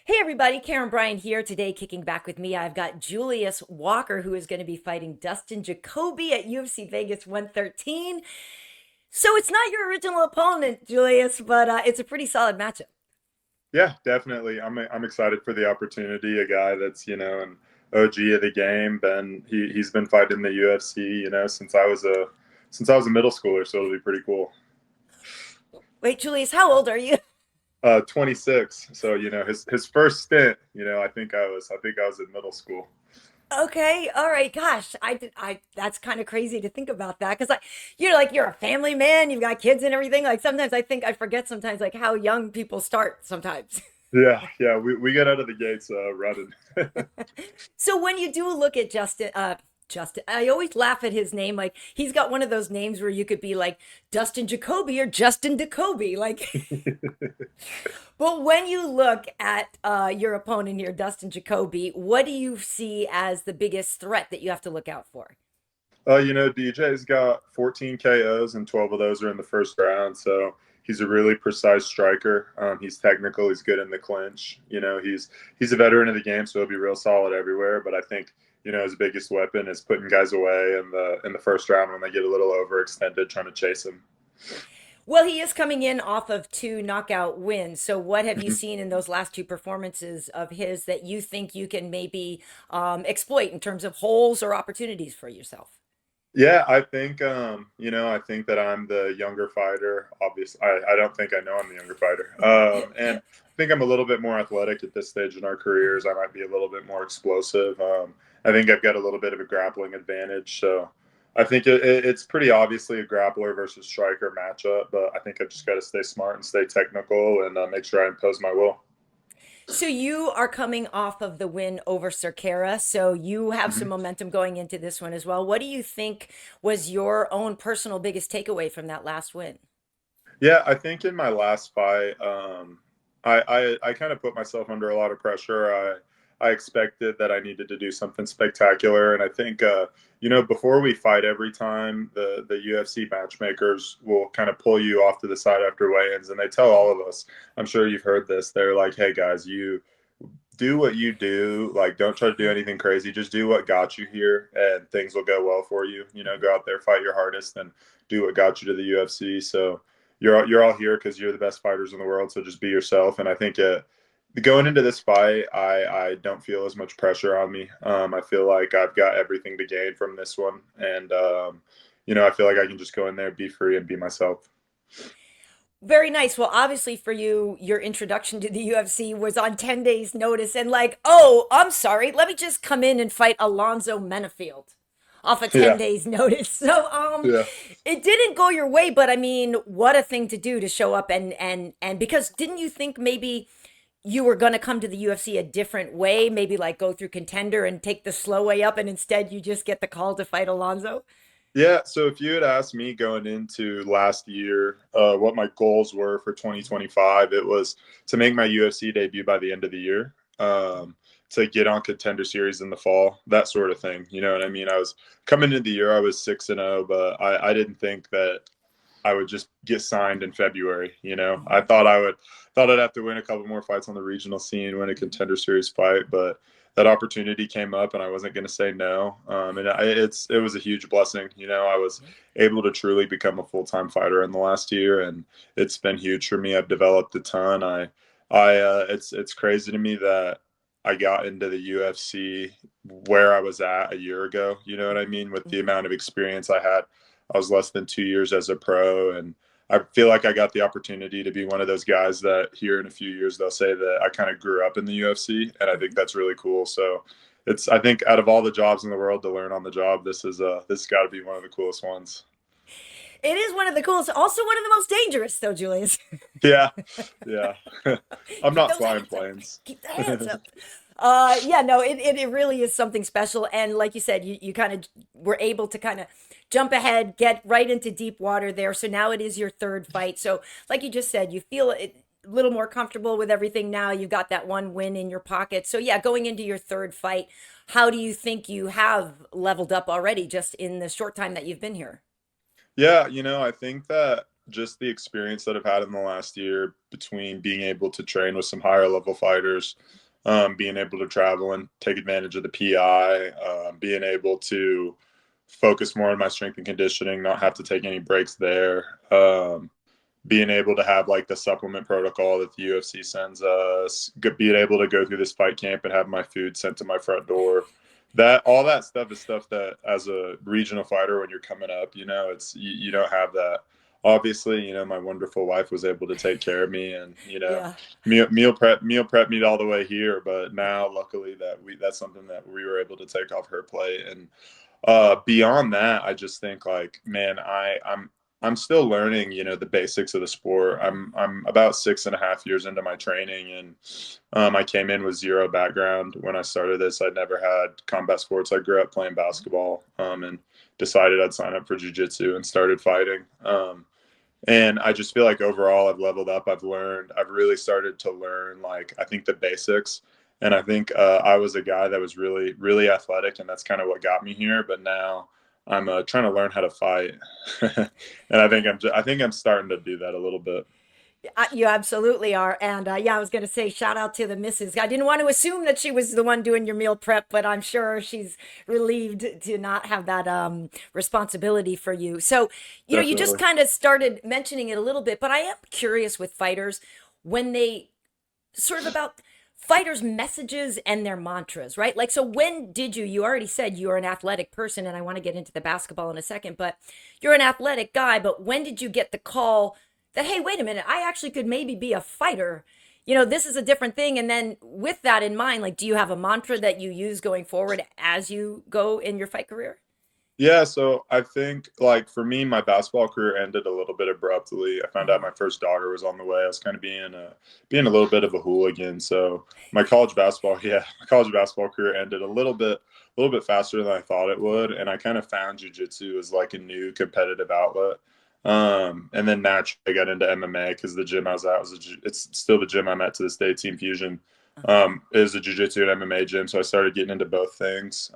Hey everybody, Karyn Bryant here today, kicking back with me. I've got Julius Walker, who is going to be fighting Dustin Jacoby at UFC Vegas 113. So it's not your original opponent, Julius, but it's a pretty solid matchup. Yeah, definitely. I'm excited for the opportunity. A guy that's an OG of the game. He's been fighting the UFC since I was a middle schooler. So it'll be pretty cool. Wait, Julius, how old are you? 26. So his first stint. I think I was in middle school. Okay, all right. Gosh, that's kind of crazy to think about that because you're a family man, you've got kids and everything. Like sometimes I think I forget sometimes like how young people start sometimes. Yeah. We get out of the gates running. So when you do look at Justin, I always laugh at his name. Like he's got one of those names where you could be like Dustin Jacoby or Justin Jacoby. Like, but when you look at your opponent here, Dustin Jacoby, what do you see as the biggest threat that you have to look out for? DJ's got 14 KOs and 12 of those are in the first round. So he's a really precise striker. He's technical. He's good in the clinch. He's a veteran of the game, so he'll be real solid everywhere. But I think his biggest weapon is putting guys away in the first round when they get a little overextended trying to chase him. Well, he is coming in off of two knockout wins. So, what have you seen in those last two performances of his that you think you can maybe exploit in terms of holes or opportunities for yourself? Yeah, I think that I'm the younger fighter. Obviously, I don't think I know I'm the younger fighter. And I think I'm a little bit more athletic at this stage in our careers. I might be a little bit more explosive. I think I've got a little bit of a grappling advantage. So I think it's pretty obviously a grappler versus striker matchup. But I think I've just got to stay smart and stay technical and make sure I impose my will. So you are coming off of the win over Cerqueira, so you have some Mhm. momentum going into this one as well. What do you think was your own personal biggest takeaway from that last win? Yeah, I think in my last fight, I kind of put myself under a lot of pressure. I expected that I needed to do something spectacular, and I think before we fight, every time the UFC matchmakers will kind of pull you off to the side after weigh-ins, and they tell all of us. I'm sure you've heard this. They're like, "Hey guys, you do what you do. Like, don't try to do anything crazy. Just do what got you here, and things will go well for you. Go out there, fight your hardest, and do what got you to the UFC. So you're all here because you're the best fighters in the world. So just be yourself. And I think going into this fight, I don't feel as much pressure on me. I feel like I've got everything to gain from this one, and I feel like I can just go in there, be free, and be myself. Very nice. Well, obviously for you, your introduction to the UFC was on 10 days notice and like, oh, I'm sorry, let me just come in and fight Alonzo Menifield off of 10 Yeah, days notice. So yeah. it didn't go your way, but I mean, what a thing to do to show up and because didn't you think maybe you were going to come to the UFC a different way, maybe like go through contender and take the slow way up and instead you just get the call to fight Alonzo? Yeah, so if you had asked me going into last year what my goals were for 2025, it was to make my UFC debut by the end of the year, to get on Contender Series in the fall, that sort of thing. You know what I mean? I was coming into the year, I was 6-0, but I didn't think that I would just get signed in February. I thought I'd have to win a couple more fights on the regional scene, win a Contender Series fight, but that opportunity came up, and I wasn't going to say no. And it was a huge blessing. I was able to truly become a full time fighter in the last year, and it's been huge for me. I've developed a ton. It's crazy to me that I got into the UFC where I was at a year ago. You know what I mean? With the Mhm. amount of experience I had, I was less than 2 years as a pro, and I feel like I got the opportunity to be one of those guys that here in a few years they'll say that I kind of grew up in the UFC, and I think that's really cool. So I think out of all the jobs in the world to learn on the job, this has got to be one of the coolest ones. It is one of the coolest, also one of the most dangerous though, Julius. Yeah, yeah. I'm Keep not those flying hands up. planes. Keep the hands up. Yeah, no, it really is something special. And like you said, you kind of were able to kind of jump ahead, get right into deep water there. So now it is your third fight. So, like you just said, you feel a little more comfortable with everything now. You've got that one win in your pocket. So, yeah, going into your third fight, how do you think you have leveled up already just in the short time that you've been here? Yeah, I think that. just the experience that I've had in the last year between being able to train with some higher level fighters, being able to travel and take advantage of the PI, being able to focus more on my strength and conditioning, not have to take any breaks there. Being able to have like the supplement protocol that the UFC sends us, being able to go through this fight camp and have my food sent to my front door. That all that stuff is stuff that as a regional fighter, when you're coming up, it's you don't have that. Obviously, my wonderful wife was able to take care of me and Yeah. meal prep me all the way here. But now, luckily, that's something that we were able to take off her plate. And beyond that, I just think like, man, I'm still learning, the basics of the sport. I'm about 6.5 years into my training, and I came in with zero background when I started this. I'd never had combat sports. I grew up playing basketball, and decided I'd sign up for jiu-jitsu and started fighting. And I just feel like overall I've leveled up. I've really started to learn, like, I think the basics. And I think I was a guy that was really, really athletic, and that's kind of what got me here. But now I'm trying to learn how to fight, and I think I'm starting to do that a little bit. You absolutely are. And yeah, I was going to say, shout out to the missus. I didn't want to assume that she was the one doing your meal prep, but I'm sure she's relieved to not have that responsibility for you. So, you just Definitely. kind of started mentioning it a little bit, but I am curious with fighters when they sort of about fighters' messages and their mantras, right? Like, so when did you already said you're an athletic person, and I want to get into the basketball in a second, but you're an athletic guy, but when did you get the call that, hey, wait a minute, I actually could maybe be a fighter? This is a different thing. And then with that in mind, like, do you have a mantra that you use going forward as you go in your fight career? Yeah, so I think like for me, my basketball career ended a little bit abruptly. I found out Mm. my first daughter was on the way. I was kind of being a little bit of a hooligan. So my college basketball, yeah, my college basketball career ended a little bit faster than I thought it Yeah. would. And I kind of found jujitsu as like a new competitive outlet. And then naturally I got into MMA because the gym I was at it's still the gym I'm at to this day, Team Fusion. Uh-huh. Is a jujitsu and MMA gym. So I started getting into both things.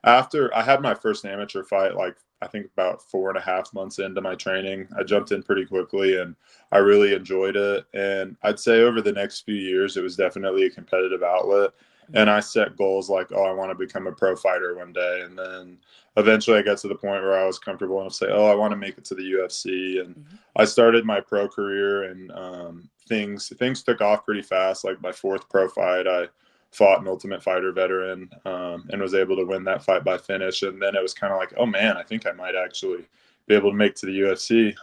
After I had my first amateur fight, like I think about 4.5 months into my training, I jumped in pretty quickly and I really enjoyed it. And I'd say over the next few years, it was definitely a competitive outlet. And I set goals like, oh, I want to become a pro fighter one day. And then eventually I got to the point where I was comfortable enough to say, oh, I want to make it to the UFC. And Mm-hmm. I started my pro career, and things took off pretty fast. Like my fourth pro fight, I fought an Ultimate Fighter veteran, and was able to win that fight by finish. And then it was kind of like, oh man, I think I might actually be able to make to the UFC.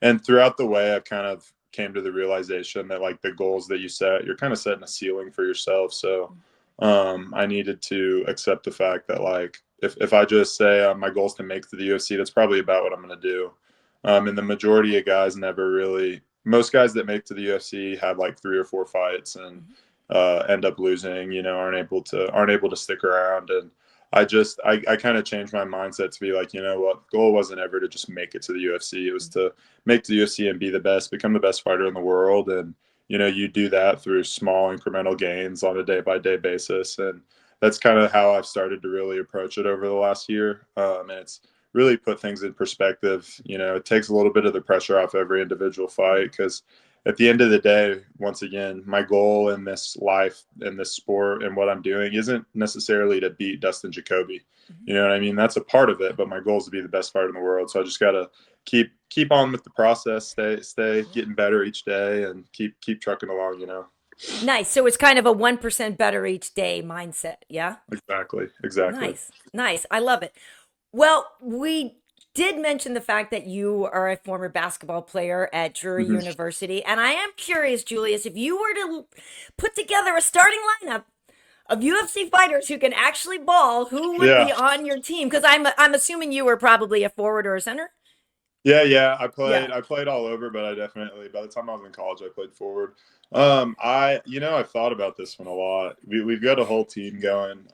And throughout the way, I've kind of came to the realization that like the goals that you set, you're kind of setting a ceiling for yourself. So I needed to accept the fact that like if I just say my goal is to make to the UFC, that's probably about what I'm going to do. And the majority of guys never really. Most guys that make to the UFC have like 3 or 4 fights and Mm-hmm. end up losing. Aren't able to stick around. And I kind of changed my mindset to be like, what, the goal wasn't ever to just make it to the UFC. It was to make to the UFC and be the best, become the best fighter in the world. And you do that through small incremental gains on a day by day basis. And that's kind of how I've started to really approach it over the last year. And it's really put things in perspective. It takes a little bit of the pressure off every individual fight because at the end of the day, once again, my goal in this life, in this sport, and what I'm doing isn't necessarily to beat Dustin Jacoby. Mm-hmm. You know what I mean? That's a part of it, but my goal is to be the best fighter in the world. So I just gotta keep on with the process, stay Yeah. getting better each day, and keep trucking along. Nice. So it's kind of a 1% better each day mindset. Yeah. Exactly. Nice. Nice. I love it. Well, we did mention the fact that you are a former basketball player at Drury Hmm. University. And I am curious, Julius, if you were to put together a starting lineup of UFC fighters who can actually ball, who would Yeah. be on your team? Because I'm assuming you were probably a forward or a center. Yeah. I Yeah. played I played all over, but I definitely by the time I was in college, I played forward. I've thought about this one a lot. We've got a whole team going.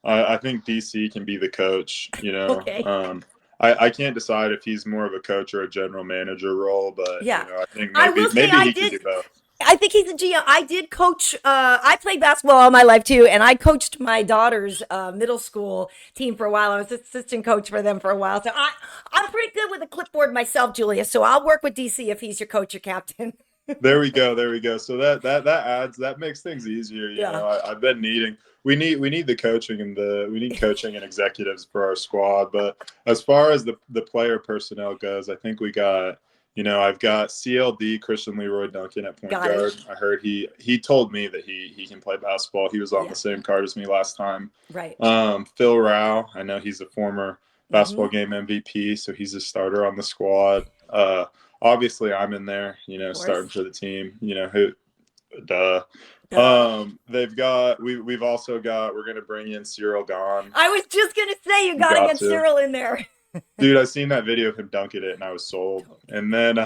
I think DC can be the coach. Okay. I can't decide if he's more of a coach or a general manager role, but Yeah. I think I maybe will say maybe I he can did do both. I think he's a GM. I did coach. I played basketball all my life too, and I coached my daughter's middle school team for a while. I was assistant coach for them for a while, so I'm pretty good with a clipboard myself, Julius. So I'll work with DC if he's your coach or captain. There we go. There we go. So that makes things easier. You Yeah, know, I've been needing we need the coaching and we need coaching and executives for our squad. But as far as the player personnel goes, I think we got, you know, I've got CLD Christian Leroy Duncan at point got it. guard. I heard he told me that he can play basketball. He was on Yeah, the same card as me last time. right. Phil Rao, I know he's a former Mm-hmm. basketball game MVP, so he's a starter on the squad. Obviously I'm in there, you know, Of course. starting for the team, you know, who duh. Duh. They've got we've also got we're gonna bring in Cyril Gahn. I was just gonna say you You got to got get to. Cyril in there. Dude, I seen that video of him dunking it and I was sold. And then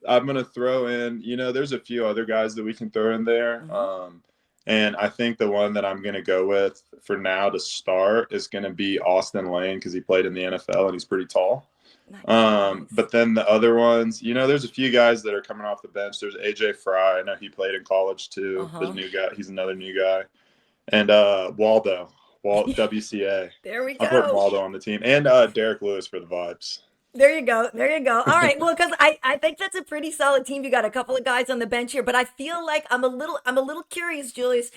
I'm gonna throw in, you know, there's a few other guys that we can throw in there. Mm-hmm. And I think the one that I'm gonna go with for now to start is gonna be Austin Lane because he played in the NFL and he's pretty tall. Nice, nice. But then the other ones, you know, there's a few guys that are coming off the bench. There's AJ Fry. I know he played in college Uh too. There's a huh. new guy. He's another new guy. And Walt WCA. There we I'm putting go. Waldo on the team. And Derek Lewis for the vibes. There you go. There you go. All right. Well, because I think that's a pretty solid team. You got a couple of guys on the bench here, but I feel like I'm a little curious, Julius.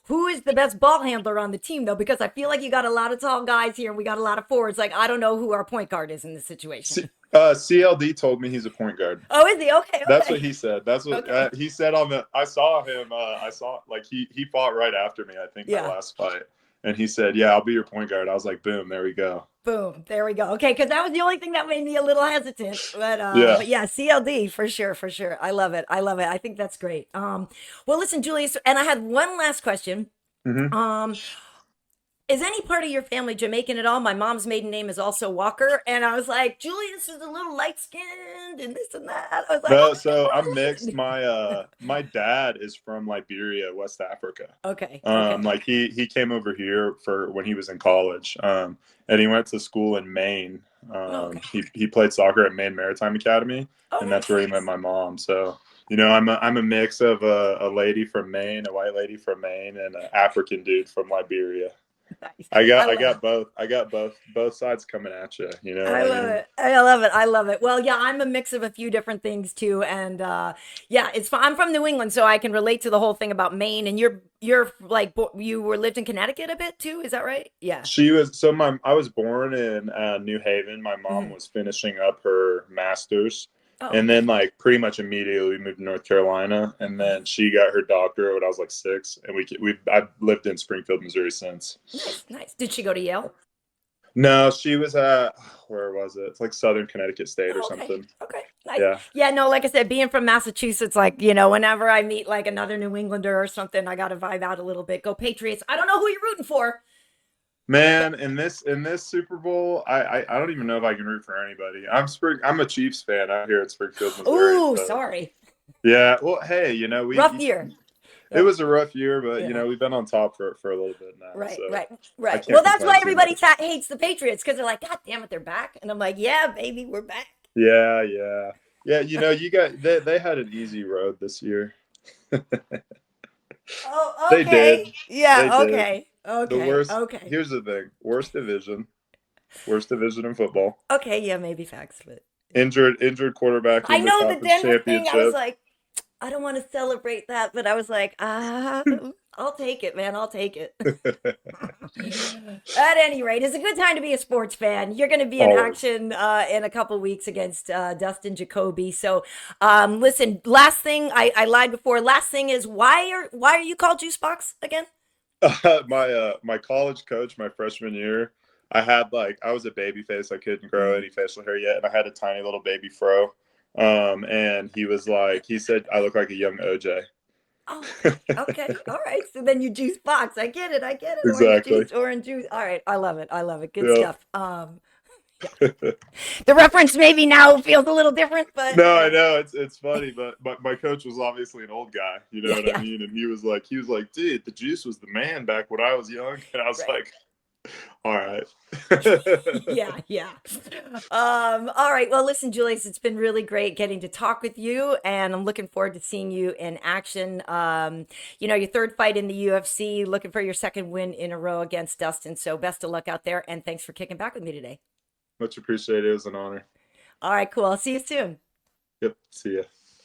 Who is the best ball handler on the team though? Because I feel like you got a lot of tall guys here and we got a lot of forwards. Like I don't know who our point guard is in this situation. CLD told me he's a point guard. Oh, is he? Okay, That's what okay. he said. That's what Okay. he said on the. I saw him. I saw like he fought right after me. I think my Yeah. last fight, and he said, "Yeah, I'll be your point guard." I was like, "Boom, there we go." Boom. There we go. Okay, because that was the only thing that made me a little hesitant. Yeah. But yeah, CLD for sure, for sure. I love it. I love it. I think that's great. Well, listen, Julius, and I had one last question. Hmm. Um, is any part of your family Jamaican at all? My mom's maiden name is also Walker, and I was like, Julius is a little light skinned and this and that. I was like, No, okay, so I'm mixed. well, My dad is from Liberia, West Africa. okay, okay. Like he came over here for when he was in college. And he went to school in Maine. Okay. He played soccer at Maine Maritime Academy, Oh, and that's nice. where he met my mom. So, you know, I'm a mix of a lady from Maine, a white lady from Maine, and an African dude from Liberia. Nice. I I got I love it. got both. I got both sides coming at you. You know what I I love mean? it. I love it. I love it. Well, yeah, I'm a mix of a few different things too, and yeah, it's fun. I'm from New England, so I can relate to the whole thing about Maine. And you're like you were lived in Connecticut a bit too, is that right? Yeah. She was so my I was born in New Haven. My mom Mhm. was finishing up her master's, Oh, and then okay. like pretty much immediately we moved to North Carolina, and then Mhm. she got her doctorate when I was like 6, and we I've lived in Springfield, Missouri since. Nice, nice. Did she go to Yale? No, she was at where was it? It's like Southern Connecticut State or Oh, okay. something. Okay. Nice. Yeah, Yeah, no, like I said, being from Massachusetts, like, whenever I meet like another New Englander or something, I got to vibe out a little bit. Go Patriots. I don't know who you're rooting for. man. In this Super Bowl, I don't even know if I can root for anybody. I'm a Chiefs fan out here in Springfield, Missouri. Ooh, So sorry. yeah, well, hey, you know Rough year. it Rough. was a rough year, but you Yeah. know we've been on top for a little bit now, Right, so right, I right. Well, can't that's why complain too everybody much. hates the Patriots because they're like, God damn it, they're back. And I'm like, yeah, baby, we're back. Yeah, yeah, yeah. You know, you got they had an easy road this year. Oh, They okay. did, they Yeah, did. okay. The Okay. worst. Okay. Here's the thing: worst division in football. Okay, yeah, maybe facts, but Injured quarterback I in the know the conference Denver thing. I was championship. like, I don't want to celebrate that, but I was like, I'll take it, man. I'll take it. At any rate, it's a good time to be a sports fan. You're going to be in Always. action in a couple weeks against Dustin Jacoby. So, listen. Last thing, I lied before. Last thing is why are you called Juice Box again? My college coach, my freshman year, I was a baby face. I couldn't grow Mhm. any facial hair yet, and I had a tiny little baby fro. And he said I look like a young OJ. Oh, okay, okay, all right. So then you juice box. I get it. I get it. Orange Exactly. juice, orange juice. All right, I love it. I love it. Good Yeah. stuff. Yeah. The reference maybe now feels a little different, but No, I know it's funny, but my coach was obviously an old guy. You know yeah, what I yeah, mean? And he was like, dude, the juice was the man back when I was young, and I was right. like, All right. Yeah, yeah. All right. Well, listen, Julius, it's been really great getting to talk with you, and I'm looking forward to seeing you in action. Your third fight in the UFC, looking for your second win in a row against Dustin. So best of luck out there, and thanks for kicking back with me today. Much appreciated. It was an honor. All right, cool. I'll see you soon. Yep. See ya.